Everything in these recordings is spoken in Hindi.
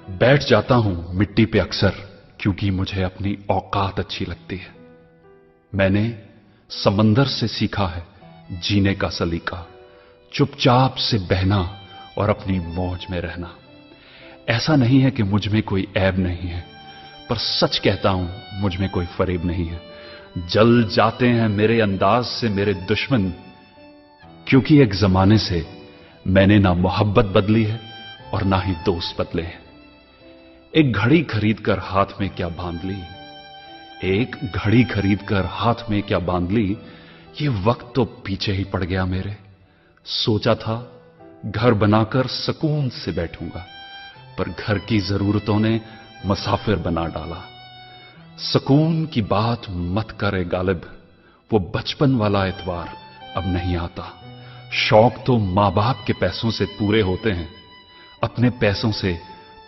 बैठ जाता हूं मिट्टी पे अक्सर, क्योंकि मुझे अपनी औकात अच्छी लगती है। मैंने समंदर से सीखा है जीने का सलीका, चुपचाप से बहना और अपनी मौज में रहना। ऐसा नहीं है कि मुझ में कोई ऐब नहीं है, पर सच कहता हूं मुझ में कोई फरेब नहीं है। जल जाते हैं मेरे अंदाज से मेरे दुश्मन, क्योंकि एक जमाने से मैंने ना मोहब्बत बदली है और ना ही दोस्त बदले हैं। एक घड़ी खरीद कर हाथ में क्या बांध ली, एक घड़ी खरीद कर हाथ में क्या बांध ली, ये वक्त तो पीछे ही पड़ गया मेरे। सोचा था घर बनाकर सुकून से बैठूंगा, पर घर की जरूरतों ने मुसाफिर बना डाला। सुकून की बात मत करे गालिब, वो बचपन वाला एतवार अब नहीं आता। शौक तो मां बाप के पैसों से पूरे होते हैं, अपने पैसों से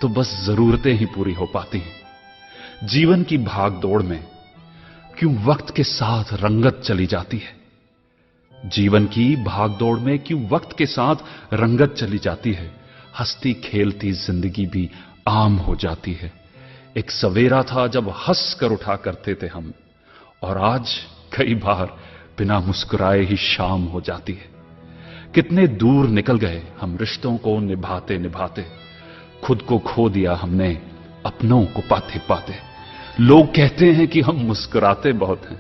तो बस जरूरतें ही पूरी हो पाती हैं। जीवन की भाग दौड़ में क्यों वक्त के साथ रंगत चली जाती है, जीवन की भाग दौड़ में क्यों वक्त के साथ रंगत चली जाती है। हंसती खेलती जिंदगी भी आम हो जाती है। एक सवेरा था जब हंस कर उठा करते थे हम, और आज कई बार बिना मुस्कुराए ही शाम हो जाती है। कितने दूर निकल गए हम रिश्तों को निभाते निभाते, खुद को खो दिया हमने अपनों को पाते पाते। लोग कहते हैं कि हम मुस्कुराते बहुत हैं,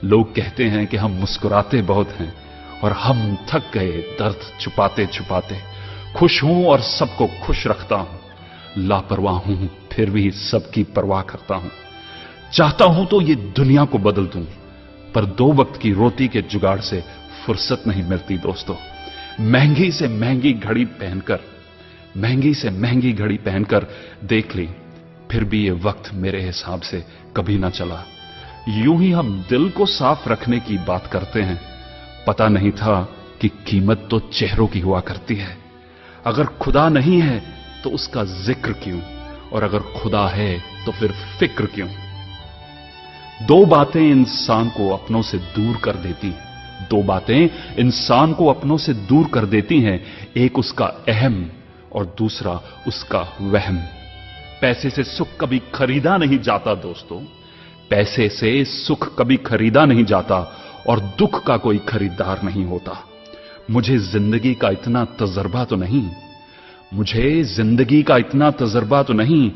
लोग कहते हैं कि हम मुस्कुराते बहुत हैं, और हम थक गए दर्द छुपाते छुपाते। खुश हूं और सबको खुश रखता हूं, लापरवाह हूं फिर भी सबकी परवाह करता हूं। चाहता हूं तो ये दुनिया को बदल दूं, पर दो वक्त की रोटी के जुगाड़ से फुर्सत नहीं मिलती दोस्तों। महंगी से महंगी घड़ी पहनकर, महंगी से महंगी घड़ी पहनकर देख ली, फिर भी ये वक्त मेरे हिसाब से कभी ना चला। यूं ही हम दिल को साफ रखने की बात करते हैं, पता नहीं था कि कीमत तो चेहरों की हुआ करती है। अगर खुदा नहीं है तो उसका जिक्र क्यों, और अगर खुदा है तो फिर फिक्र क्यों। दो बातें इंसान को अपनों से दूर कर देती हैं, दो बातें इंसान को अपनों से दूर कर देती हैं, एक उसका अहम और दूसरा उसका वहम। पैसे से सुख कभी खरीदा नहीं जाता दोस्तों, पैसे से सुख कभी खरीदा नहीं जाता, और दुख का कोई खरीदार नहीं होता। मुझे जिंदगी का इतना तजर्बा तो नहीं, मुझे जिंदगी का इतना तजर्बा तो नहीं,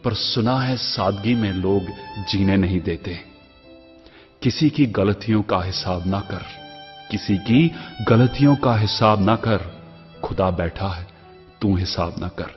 पर सुना है सादगी में लोग जीने नहीं देते। किसी की गलतियों का हिसाब ना कर, किसी की गलतियों का हिसाब ना कर, खुदा बैठा है तू हिसाब ना कर।